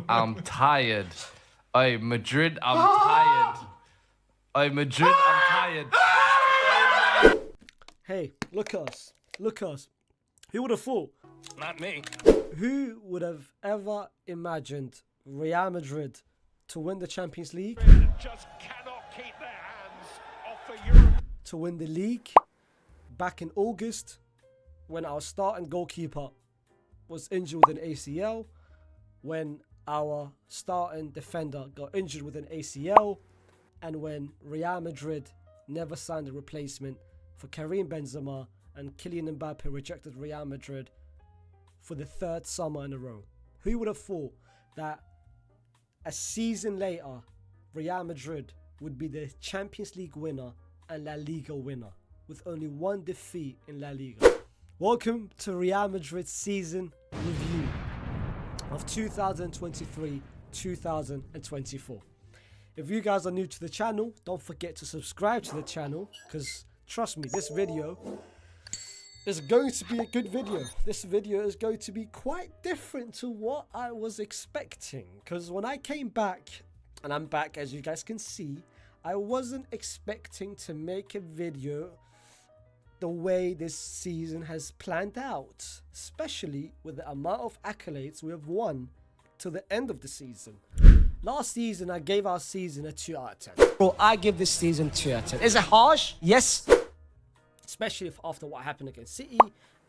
I'm tired. Oi, Madrid, I'm tired. Oi, Madrid, I'm tired. Hey, look at us. Look at us. Who would have thought? Not me. Who would have ever imagined Real Madrid to win the Champions League? Just cannot keep their hands off the Europe. To win the league back in August when our starting goalkeeper was injured with an ACL, when our starting defender got injured with an ACL, and when Real Madrid never signed a replacement for Karim Benzema and Kylian Mbappe rejected Real Madrid for the third summer in a row. Who would have thought that a season later, Real Madrid would be the Champions League winner and La Liga winner with only one defeat in La Liga? Welcome to Real Madrid's season review of 2023-2024. If you guys are new to the channel, don't forget to subscribe to the channel, because trust me, this video is going to be a good video. This video is going to be quite different to what I was expecting, because when I came back, and I'm back as you guys can see, I wasn't expecting to make a video the way this season has planned out, especially with the amount of accolades we have won to the end of the season. Last season, I gave our season a 2 out of 10. Bro, I give this season 2 out of 10. Is it harsh? Yes. Especially after what happened against City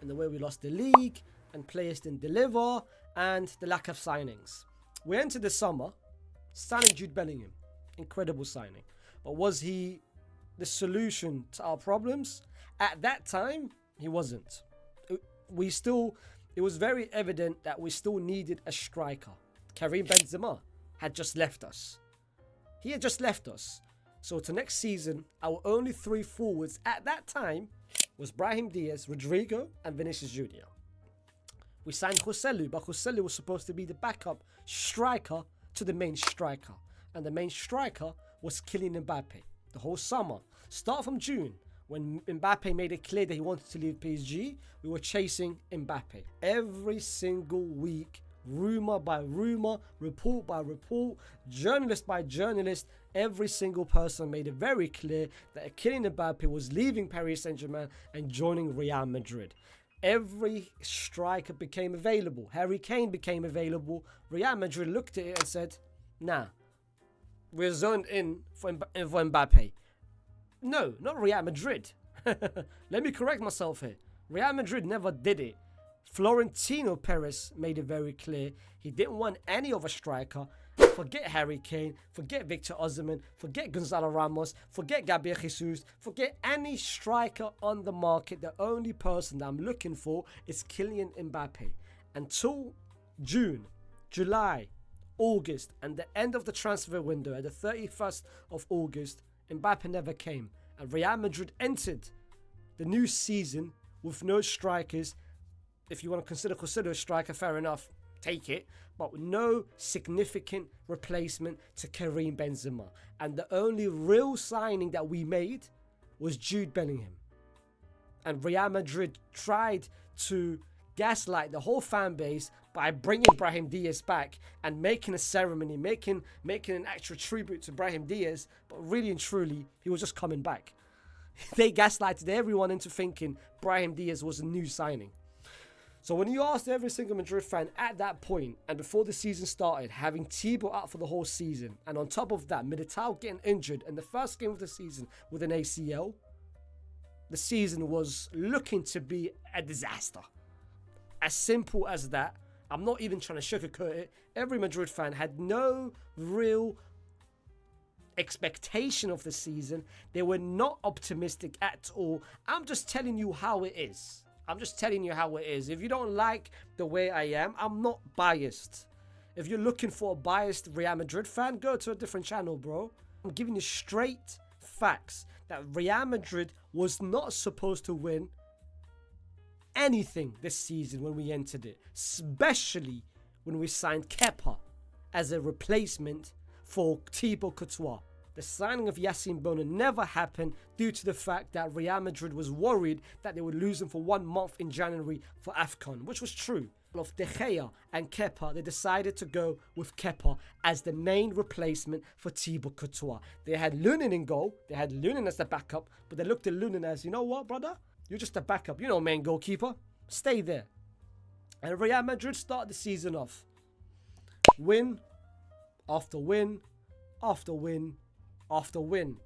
and the way we lost the league and players didn't deliver and the lack of signings. We entered the summer signing Jude Bellingham. Incredible signing. But was he the solution to our problems? At that time, he wasn't. It was very evident that we still needed a striker. Karim Benzema had just left us. He had just left us. So to next season, our only 3 forwards at that time was Brahim Diaz, Rodrigo, and Vinicius Jr. We signed Joselu, but Joselu was supposed to be the backup striker to the main striker. And the main striker was Kylian Mbappe. The whole summer, start from June, when Mbappe made it clear that he wanted to leave PSG, we were chasing Mbappe. Every single week, rumor by rumor, report by report, journalist by journalist, every single person made it very clear that Kylian Mbappe was leaving Paris Saint-Germain and joining Real Madrid. Every striker became available. Harry Kane became available. Real Madrid looked at it and said, nah, we're zoned in for Mbappe. No, not Real Madrid. Let me correct myself here. Real Madrid never did it. Florentino Perez made it very clear he didn't want any other striker. Forget Harry Kane, forget Victor Osimhen, forget Gonzalo Ramos, forget Gabriel Jesus, forget any striker on the market. The only person that I'm looking for is Kylian Mbappe. Until June, July, August, and the end of the transfer window at the 31st of August, Mbappe never came. And Real Madrid entered the new season with no strikers. If you want to consider a striker, fair enough, take it. But with no significant replacement to Karim Benzema. And the only real signing that we made was Jude Bellingham. And Real Madrid tried to gaslight the whole fan base by bringing Brahim Diaz back and making a ceremony, making an actual tribute to Brahim Diaz. But really and truly, he was just coming back. They gaslighted everyone into thinking Brahim Diaz was a new signing. So when you asked every single Madrid fan at that point and before the season started, having Thibaut out for the whole season, and on top of that, Militao getting injured in the first game of the season with an ACL, the season was looking to be a disaster. As simple as that. I'm not even trying to sugarcoat it. Every Madrid fan had no real expectation of the season. They were not optimistic at all. I'm just telling you how it is. If you don't like the way I am, I'm not biased. If you're looking for a biased Real Madrid fan, go to a different channel, bro. I'm giving you straight facts that Real Madrid was not supposed to win anything this season when we entered it, especially when we signed Kepa as a replacement for Thibaut Courtois. The signing of Yassine Bono never happened due to the fact that Real Madrid was worried that they would lose him for 1 month in January for AFCON, which was true. of De Gea and Kepa, they decided to go with Kepa as the main replacement for Thibaut Courtois. They had Lunin in goal. They had Lunin as the backup, but they looked at Lunin as, you know what, brother? You're just a backup. You're no main goalkeeper. Stay there. And Real Madrid started the season off. Win after win after win after win.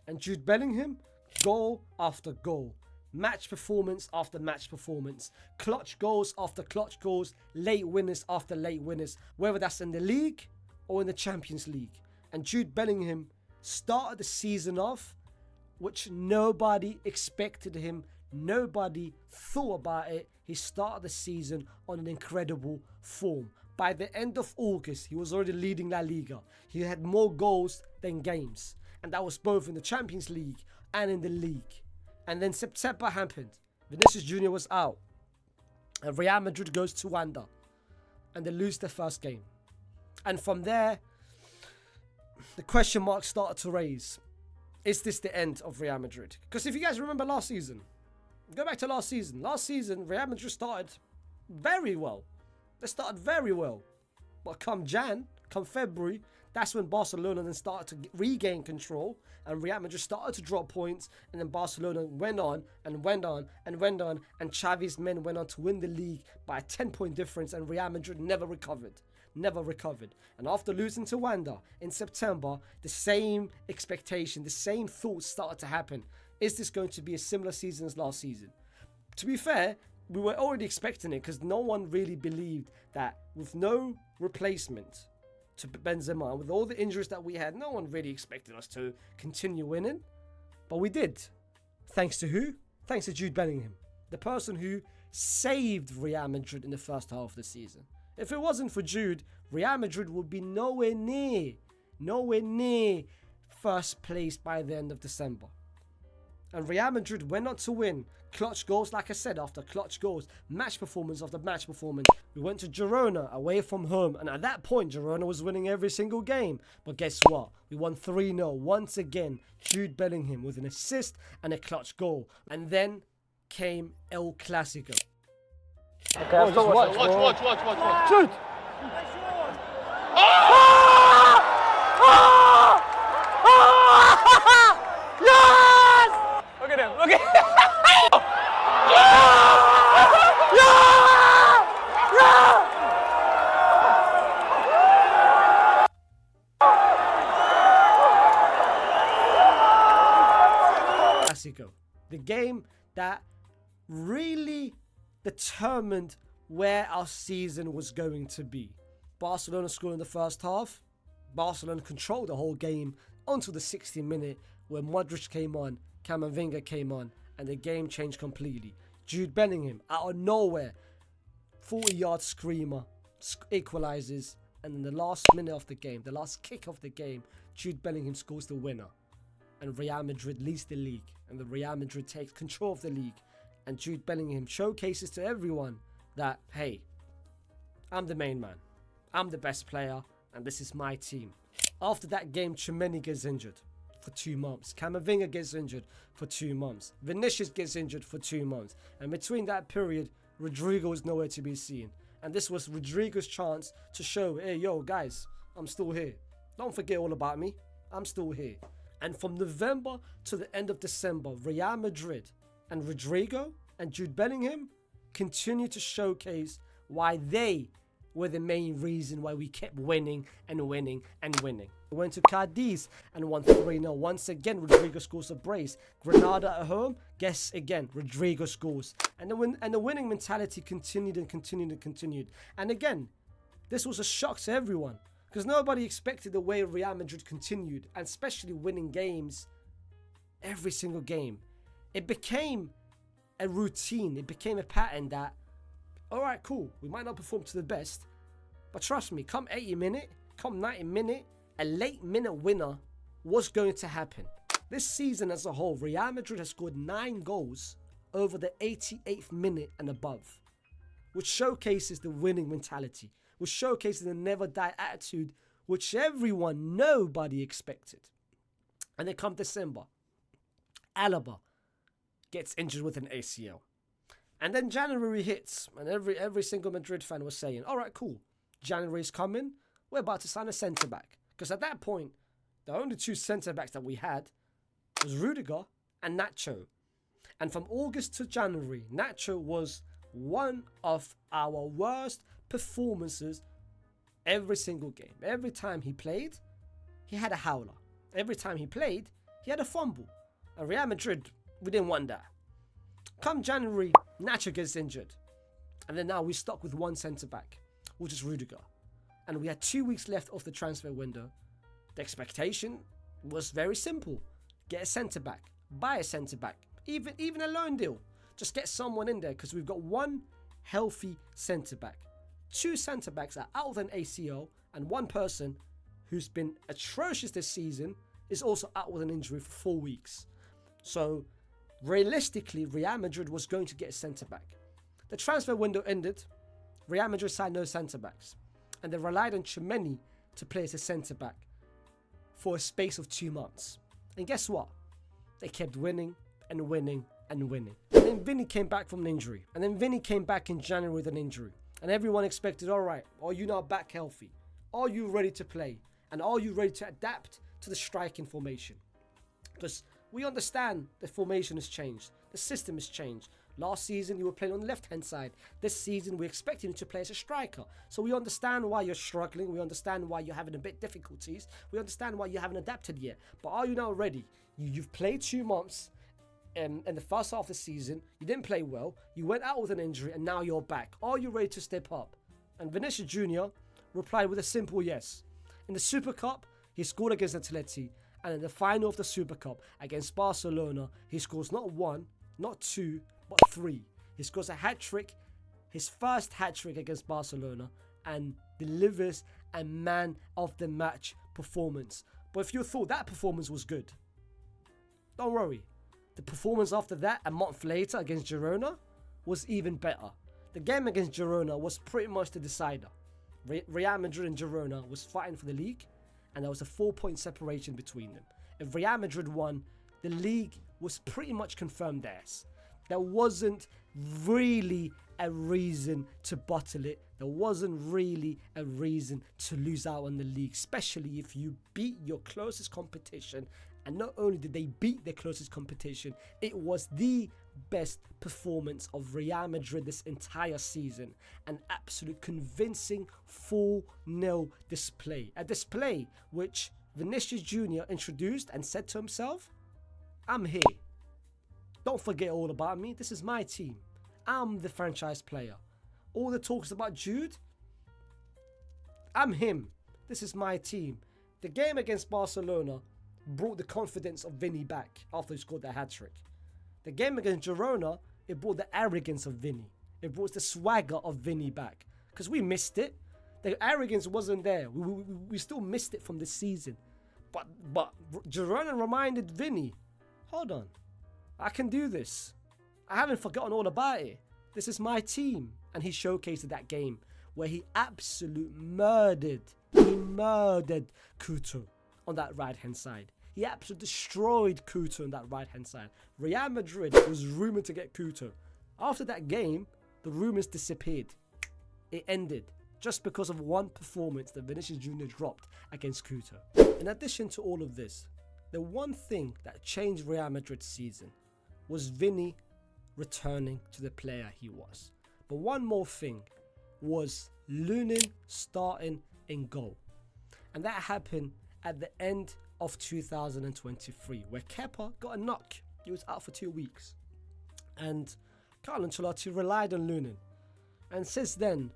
And Jude Bellingham, goal after goal. Match performance after match performance. Clutch goals after clutch goals. Late winners after late winners. Whether that's in the league or in the Champions League. And Jude Bellingham started the season off, which nobody expected him. Nobody thought about it. He started the season on an incredible form. By the end of August, he was already leading La Liga. He had more goals than games. And that was both in the Champions League and in the league. And then September happened. Vinicius Jr was out. And Real Madrid goes to Wanda. And they lose their first game. And from there, the question marks started to raise. Is this the end of Real Madrid? Because if you guys remember last season, go back to last season. Last season, Real Madrid started very well. They started very well. But come February, that's when Barcelona then started to regain control, and Real Madrid started to drop points, and then Barcelona went on and went on and went on, and Xavi's men went on to win the league by a 10-point difference, and Real Madrid never recovered. Never recovered. And after losing to Wanda in September, the same expectation, the same thoughts started to happen. Is this going to be a similar season as last season? To be fair, we were already expecting it because no one really believed that with no replacement to Benzema, with all the injuries that we had, no one really expected us to continue winning. But we did. Thanks to who? Thanks to Jude Bellingham, the person who saved Real Madrid in the first half of the season. If it wasn't for Jude, Real Madrid would be nowhere near first place by the end of December. And Real Madrid went on to win. Clutch goals, like I said, after clutch goals. Match performance after match performance. We went to Girona away from home. And at that point, Girona was winning every single game. But guess what? We won 3-0. Once again, Jude Bellingham with an assist and a clutch goal. And then came El Clasico. Okay, watch. Jude! Look at him, look at him. Clasico. The game that really determined where our season was going to be. Barcelona scored in the first half. Barcelona controlled the whole game until the 60th minute where Modric came on, Camavinga came on, and the game changed completely. Jude Bellingham, out of nowhere, 40-yard screamer, equalizes, and in the last minute of the game, the last kick of the game, Jude Bellingham scores the winner. And Real Madrid leads the league, and the Real Madrid takes control of the league. And Jude Bellingham showcases to everyone that, hey, I'm the main man. I'm the best player, and this is my team. After that game, Tchouaméni gets injured for 2 months. Camavinga gets injured for 2 months. Vinicius gets injured for 2 months. And between that period, Rodrigo was nowhere to be seen. And this was Rodrigo's chance to show, hey, yo, guys, I'm still here. Don't forget all about me. I'm still here. And from November to the end of December, Real Madrid and Rodrigo and Jude Bellingham continue to showcase why they were the main reason why we kept winning and winning and winning. We went to Cadiz and won 3-0. Once again, Rodrigo scores a brace. Granada at home, guess again, Rodrigo scores. And the winning mentality continued and continued and continued. And again, this was a shock to everyone because nobody expected the way Real Madrid continued, and especially winning games every single game. It became a routine. It became a pattern that, all right, cool, we might not perform to the best, but trust me, come 80 minute, come 90 minute, a late minute winner was going to happen. This season as a whole, Real Madrid has scored 9 goals over the 88th minute and above, which showcases the winning mentality, which showcases the never die attitude, which nobody expected. And then come December, Alaba gets injured with an ACL. And then January hits, and every single Madrid fan was saying, all right, cool, January's coming, we're about to sign a centre-back. Because at that point, the only two centre-backs that we had was Rudiger and Nacho. And from August to January, Nacho was one of our worst performances every single game. Every time he played, he had a howler. Every time he played, he had a fumble. And Real Madrid, we didn't want that. Come January, Nacho gets injured. And then now we're stuck with one centre-back, which is Rudiger. And we had 2 weeks left of the transfer window. The expectation was very simple. Get a centre-back. Buy a centre-back. Even a loan deal. Just get someone in there because we've got one healthy centre-back. Two centre-backs are out with an ACL, and one person who's been atrocious this season is also out with an injury for 4 weeks. So realistically, Real Madrid was going to get a centre-back. The transfer window ended. Real Madrid signed no centre-backs. And they relied on Tchouaméni to play as a centre-back for a space of 2 months. And guess what? They kept winning and winning and winning. And then Vinny came back from an injury. And then Vinny came back in January with an injury. And everyone expected, all right, are you now back healthy? Are you ready to play? And are you ready to adapt to the striking formation? Because we understand the formation has changed. The system has changed. Last season, you were playing on the left-hand side. This season, we're expecting you to play as a striker. So we understand why you're struggling. We understand why you're having a bit difficulties. We understand why you haven't adapted yet. But are you now ready? You've played 2 months in the first half of the season. You didn't play well. You went out with an injury, and now you're back. Are you ready to step up? And Vinicius Jr. replied with a simple yes. In the Super Cup, he scored against Atleti. And in the final of the Super Cup against Barcelona, he scores not 1, not 2, but 3. He scores a hat-trick, his first hat-trick against Barcelona, and delivers a man of the match performance. But if you thought that performance was good, don't worry. The performance after that, a month later against Girona, was even better. The game against Girona was pretty much the decider. Real Madrid and Girona was fighting for the league, and there was a 4-point separation between them. If Real Madrid won, the league was pretty much confirmed theirs. There wasn't really a reason to bottle it. There wasn't really a reason to lose out on the league, especially if you beat your closest competition. And not only did they beat their closest competition, it was the best performance of Real Madrid this entire season. An absolute convincing 4-0 display. A display which Vinicius Jr. introduced and said to himself, I'm here. Don't forget all about me. This is my team. I'm the franchise player. All the talks about Jude, I'm him. This is my team. The game against Barcelona brought the confidence of Vinny back after he scored that hat-trick. The game against Girona, it brought the arrogance of Vinny. It brought the swagger of Vinny back. Because we missed it. The arrogance wasn't there. We still missed it from this season. But Girona reminded Vinny, hold on, I can do this. I haven't forgotten all about it. This is my team. And he showcased that game where he absolutely murdered Couto on that right-hand side. He absolutely destroyed Couto on that right-hand side. Real Madrid was rumoured to get Couto. After that game, the rumours disappeared. It ended just because of one performance that Vinicius Jr. dropped against Couto. In addition to all of this, the one thing that changed Real Madrid's season was Vinny returning to the player he was. But one more thing was Lunin starting in goal. And that happened at the end of 2023, where Kepa got a knock. He was out for 2 weeks. And Carlo Ancelotti relied on Lunin. And since then,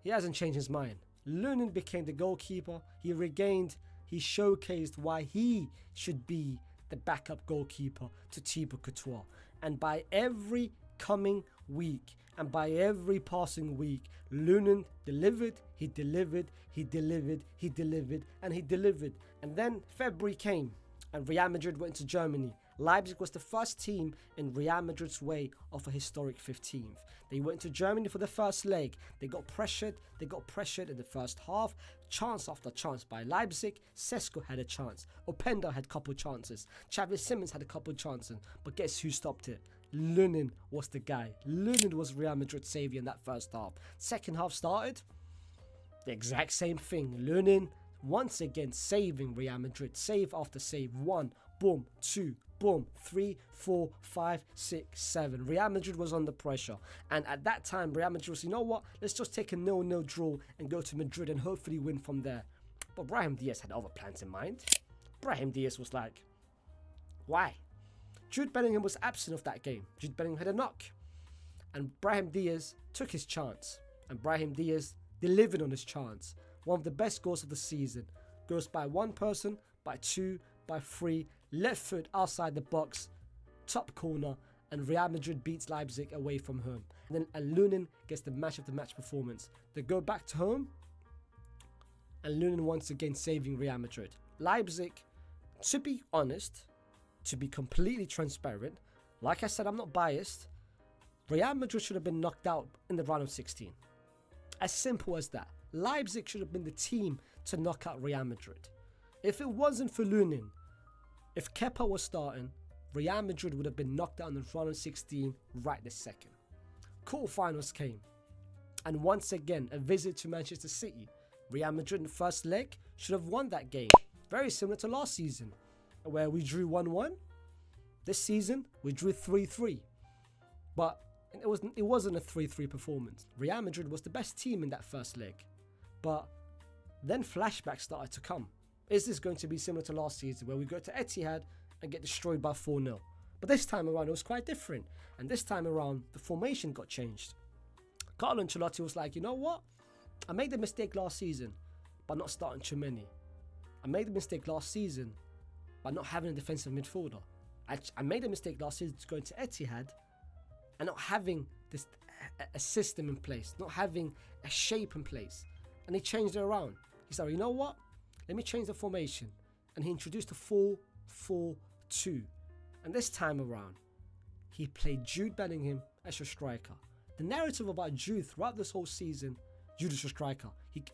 he hasn't changed his mind. Lunin became the goalkeeper. He showcased why he should be the backup goalkeeper to Thibaut Courtois. And by every coming week and by every passing week, Lunin delivered, he delivered, he delivered, he delivered, and he delivered. And then February came and Real Madrid went to Germany. Leipzig was the first team in Real Madrid's way of a historic 15th. They went to Germany for the first leg. They got pressured in the first half. Chance after chance by Leipzig. Sesko had a chance. Openda had a couple chances. Xavi Simons had a couple chances. But guess who stopped it? Lunin was the guy. Lunin was Real Madrid's saviour in that first half. Second half started, the exact same thing. Lunin once again saving Real Madrid. Save after save. 1, boom, 2, boom, 3, 4, 5, 6, 7. Real Madrid was under pressure. And at that time, Real Madrid was, you know what? Let's just take a 0-0 draw and go to Madrid and hopefully win from there. But Brahim Diaz had other plans in mind. Brahim Diaz was like, why? Jude Bellingham was absent of that game. Jude Bellingham had a knock. And Brahim Diaz took his chance. And Brahim Diaz delivered on his chance. One of the best goals of the season. Goes by one person, by two, by three. Left foot outside the box. Top corner. And Real Madrid beats Leipzig away from home. And then Lunin gets the match of the match performance. They go back to home. And Lunin once again saving Real Madrid. Leipzig, to be honest, to be completely transparent, like I said, I'm not biased. Real Madrid should have been knocked out in the round of 16. As simple as that. Leipzig should have been the team to knock out Real Madrid. If it wasn't for Lunin, if Kepa was starting, Real Madrid would have been knocked out in the round of 16 right this second. Quarterfinals came. And once again, a visit to Manchester City. Real Madrid in the first leg should have won that game. Very similar to last season, where we drew 1-1. This season, we drew 3-3. But it wasn't a 3-3 performance. Real Madrid was the best team in that first leg. But then flashbacks started to come. Is this going to be similar to last season, where we go to Etihad and get destroyed by 4-0? But this time around, it was quite different. And this time around, the formation got changed. Carlo Ancelotti was like, you know what? I made the mistake last season by not starting Tchouameni. I made the mistake last season by not having a defensive midfielder. I made a mistake last season going to Etihad and not having a system in place, not having a shape in place. And he changed it around. He said, you know what? Let me change the formation. And he introduced a 4-4-2. And this time around, he played Jude Bellingham as your striker. The narrative about Jude throughout this whole season, Jude is a striker.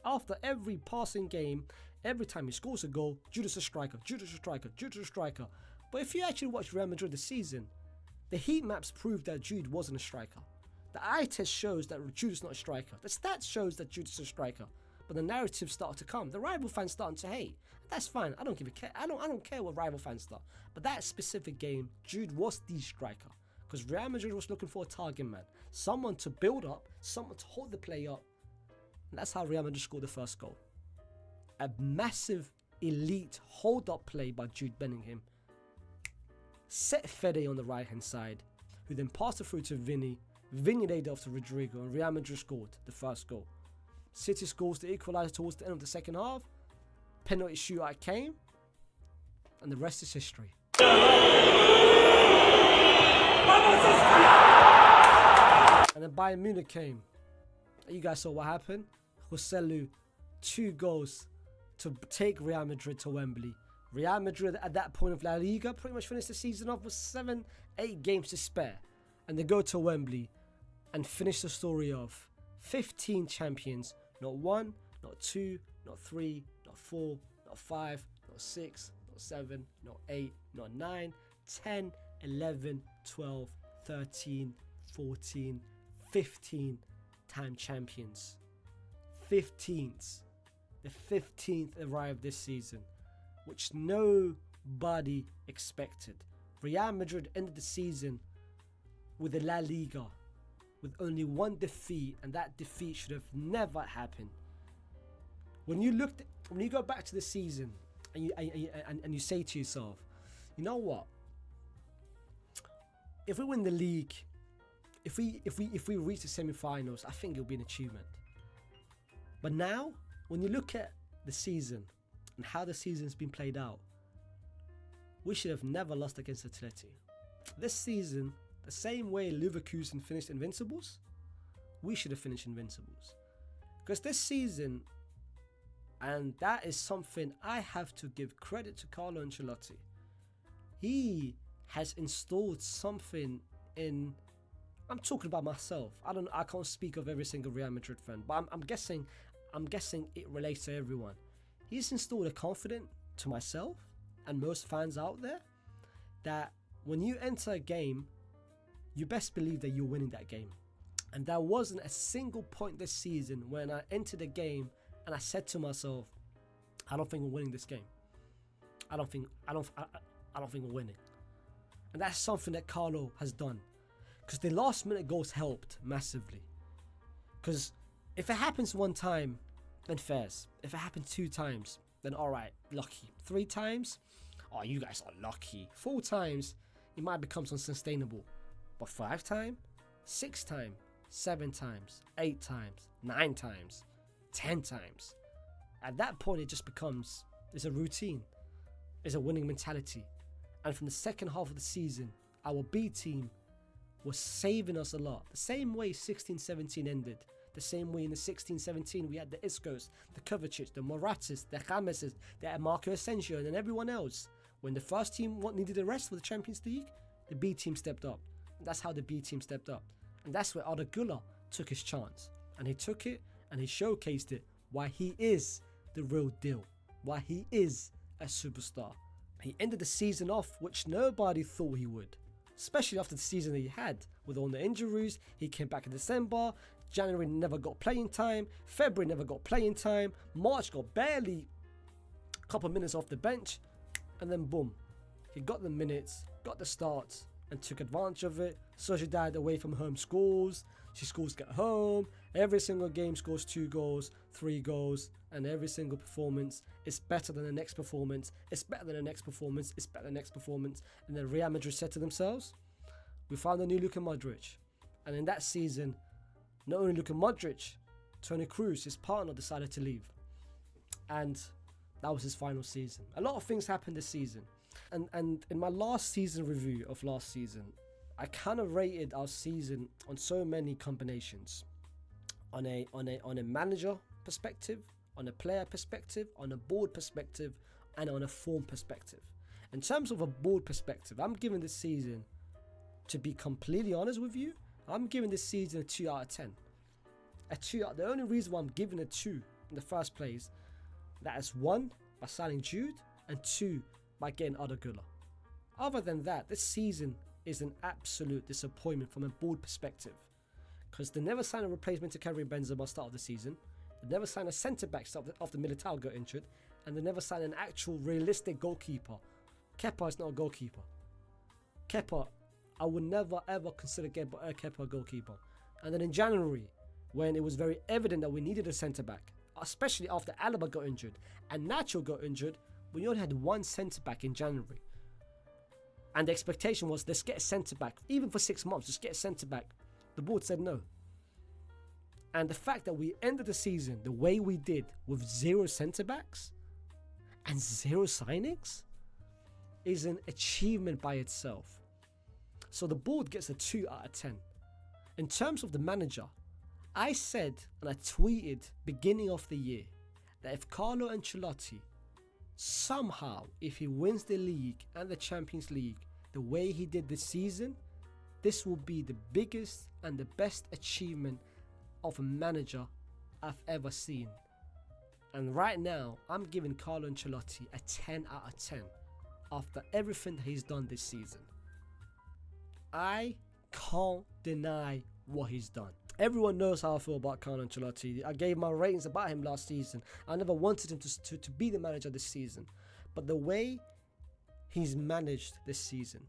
After every passing game, every time he scores a goal, Jude is a striker, Jude is a striker, Jude is a striker. But if you actually watch Real Madrid this season, the heat maps prove that Jude wasn't a striker. The eye test shows that Jude is not a striker. The stats shows that Jude is a striker. But the narrative started to come. The rival fans starting to hate. That's fine. I don't give a care. I don't care what rival fans start. But that specific game, Jude was the striker. Because Real Madrid was looking for a target man. Someone to build up, someone to hold the play up. And that's how Real Madrid scored the first goal. A massive, elite hold-up play by Jude Bellingham. Set Fede on the right-hand side, who then passed it through to Vinny. Vinny laid it off to Rodrigo, and Real Madrid scored the first goal. City scores the equaliser towards the end of the second half. Penalty shootout came, and the rest is history. And then Bayern Munich came. You guys saw what happened. Joselu, 2 goals to take Real Madrid to Wembley. Real Madrid at that point of La Liga pretty much finished the season off with 7-8 games to spare. And they go to Wembley and finish the story of 15 champions. Not 1, not 2, not 3, not 4, not 5, not 6, not 7, not 8, not 9, 10, 11, 12, 13, 14, 15 time champions. 15th. The 15th arrived this season, which nobody expected. Real Madrid ended the season with the La Liga with only 1 defeat, and that defeat should have never happened. When you go back to the season and you say to yourself, you know what? If we win the league, if we reach the semi-finals, I think it'll be an achievement. But now, when you look at the season and how the season's been played out, we should have never lost against Atleti. This season, the same way Leverkusen finished Invincibles, we should have finished Invincibles. Because this season, and that is something I have to give credit to Carlo Ancelotti, he has installed something in... I'm talking about myself. I can't speak of every single Real Madrid fan, but I'm guessing it relates to everyone. He's installed a confidence to myself and most fans out there that when you enter a game, you best believe that you're winning that game. And there wasn't a single point this season when I entered the game and I said to myself, I don't think we're winning this game. I don't think we're winning. And that's something that Carlo has done. Because the last minute goals helped massively. Because if it happens one time, then fairs. If it happens 2 times, then alright, lucky. 3 times, oh, you guys are lucky. 4 times, it might become unsustainable. But 5 times, 6 times, 7 times, 8 times, 9 times, 10 times. At that point, it just becomes, it's a routine. It's a winning mentality. And from the second half of the season, our B team was saving us a lot. The same way 16-17 ended. The same way in the 16-17 we had the Iscos, the Kovacic, the Moratas, the Jameses, the Marco Asensio, and then everyone else. When the first team needed a rest for the Champions League, the B team stepped up. And that's how the B team stepped up. And that's where Arda Güler took his chance. And he took it and he showcased it. Why he is the real deal. Why he is a superstar. He ended the season off, which nobody thought he would. Especially after the season that he had. With all the injuries, he came back in December. January never got playing time. February never got playing time. March got barely a couple minutes off the bench. And then boom. He got the minutes, got the starts, and took advantage of it. Sociedad away from home scores. She scores at home. Every single game scores 2 goals, 3 goals. And every single performance is better than the next performance. It's better than the next performance. It's better than the next performance. And then Real Madrid said to themselves, we found a new Luka Modric. And in that season, not only Luka Modric, Toni Kroos, his partner, decided to leave. And that was his final season. A lot of things happened this season. And in my last season review of last season, I kind of rated our season on so many combinations. On a manager perspective, on a player perspective, on a board perspective, and on a form perspective. In terms of a board perspective, I'm giving this season, to be completely honest with you, I'm giving this season a 2 out of 10. The only reason why I'm giving a 2 in the first place, that is 1, by signing Jude, and 2, by getting Arda Güler. Other than that, this season is an absolute disappointment from a board perspective. Because they never signed a replacement to Karim Benzema at the start of the season. They never signed a centre-back after Militao got injured. And they never signed an actual realistic goalkeeper. Kepa is not a goalkeeper. Kepa, I would never ever consider Kepa a goalkeeper. And then in January, when it was very evident that we needed a centre-back, especially after Alaba got injured and Nacho got injured, we only had 1 centre-back in January. And the expectation was, let's get a centre-back. Even for 6 months, just get a centre-back. The board said no. And the fact that we ended the season the way we did with 0 centre-backs and 0 signings is an achievement by itself. So the board gets a 2 out of 10. In terms of the manager, I said and I tweeted beginning of the year that if Carlo Ancelotti somehow, if he wins the league and the Champions League the way he did this season, this will be the biggest and the best achievement of a manager I've ever seen. And right now, I'm giving Carlo Ancelotti a 10 out of 10 after everything that he's done this season. I can't deny what he's done. Everyone knows how I feel about Carlo Ancelotti. I gave my ratings about him last season. I never wanted him to be the manager this season. But the way he's managed this season,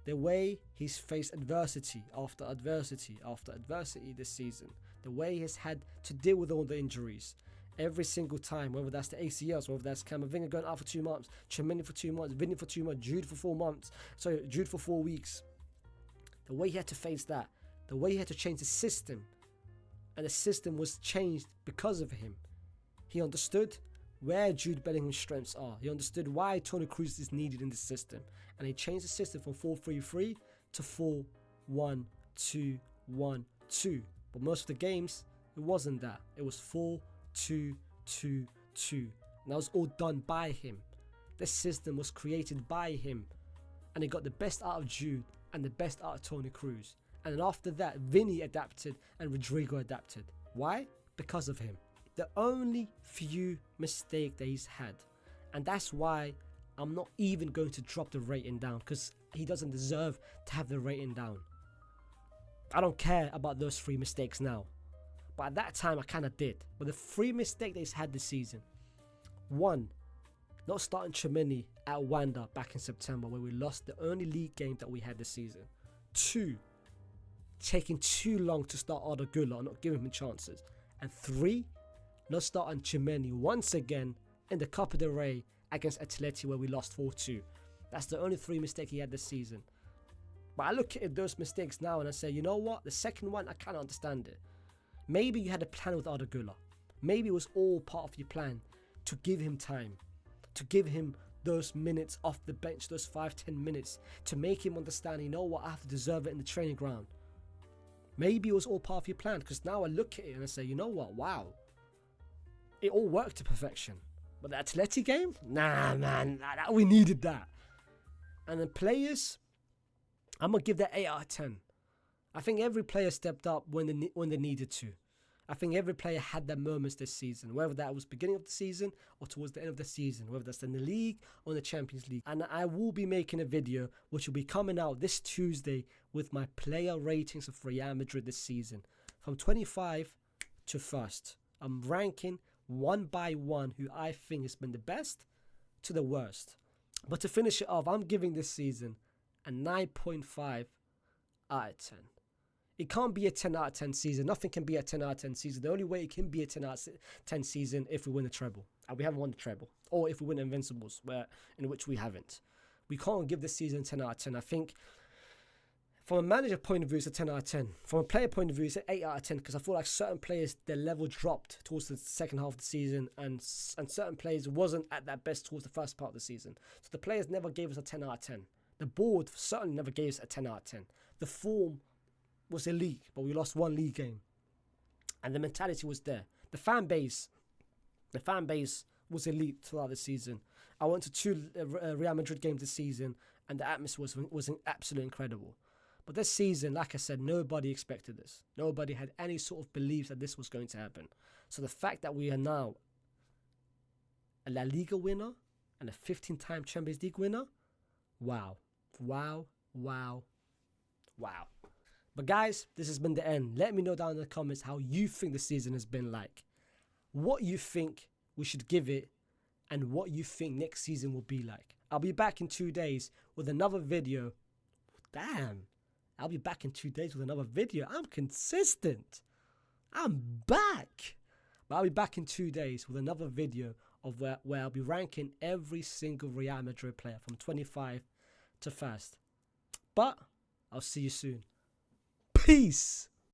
the way he's faced adversity after adversity after adversity this season, the way he's had to deal with all the injuries every single time, whether that's the ACLs, whether that's Camavinga going out for 2 months, Tchouaméni for 2 months, Vinny for 2 months, Jude for 4 months, Jude for 4 weeks. The way he had to face that, the way he had to change the system, and the system was changed because of him. He understood where Jude Bellingham's strengths are. He understood why Toni Kroos is needed in the system. And he changed the system from 4-3-3 to 4-1-2-1-2. But most of the games, it wasn't that. It was 4-2-2-2. And that was all done by him. This system was created by him. And he got the best out of Jude and the best out of Toni Kroos. And then after that, Vinny adapted and Rodrigo adapted. Why? Because of him. The only few mistakes that he's had. And that's why I'm not even going to drop the rating down, because he doesn't deserve to have the rating down. I don't care about those 3 mistakes now. But at that time, I kind of did. But the 3 mistakes they had this season. 1, not starting Tchouaméni at Wanda back in September, where we lost the only league game that we had this season. 2, taking too long to start Arda Güler and not giving him chances. And 3, not starting Tchouaméni once again in the Copa del Rey against Atleti, where we lost 4-2. That's the only 3 mistakes he had this season. But I look at those mistakes now and I say, you know what? The second one, I kind of understand it. Maybe you had a plan with Arda Güler. Maybe it was all part of your plan to give him time, to give him those minutes off the bench, those 5-10 minutes, to make him understand, you know what, I have to deserve it in the training ground. Maybe it was all part of your plan, because now I look at it and I say, you know what, wow, it all worked to perfection. But the Atleti game, nah, man, we needed that. And the players, I'm gonna give that 8 out of 10. I think every player stepped up when they needed to. I think every player had their moments this season, whether that was beginning of the season or towards the end of the season, whether that's in the league or in the Champions League. And I will be making a video which will be coming out this Tuesday with my player ratings of Real Madrid this season, from 25 to 1st. I'm ranking one by one who I think has been the best to the worst. But to finish it off, I'm giving this season a 9.5 out of 10. It can't be a 10 out of 10 season. Nothing can be a 10 out of 10 season. The only way it can be a 10 out of 10 season if we win the treble. And we haven't won the treble. Or if we win Invincibles, in which we haven't. We can't give this season 10 out of 10. I think from a manager point of view, it's a 10 out of 10. From a player point of view, it's an 8 out of 10. Because I feel like certain players, their level dropped towards the second half of the season. And certain players wasn't at their best towards the first part of the season. So the players never gave us a 10 out of 10. The board certainly never gave us a 10 out of 10. The form was elite, but we lost 1 league game. And the mentality was there. The fan base was elite throughout the season. I went to 2 Real Madrid games this season, and the atmosphere was absolutely incredible. But this season, like I said, nobody expected this. Nobody had any sort of belief that this was going to happen. So the fact that we are now a La Liga winner and a 15-time Champions League winner, wow. Wow, wow, wow. But guys, this has been the end. Let me know down in the comments how you think the season has been like. What you think we should give it and what you think next season will be like. I'll be back in 2 days with another video. Damn. I'll be back in 2 days with another video. I'm consistent. I'm back. But I'll be back in 2 days with another video of where I'll be ranking every single Real Madrid player from 25 to 1st. But I'll see you soon. Peace.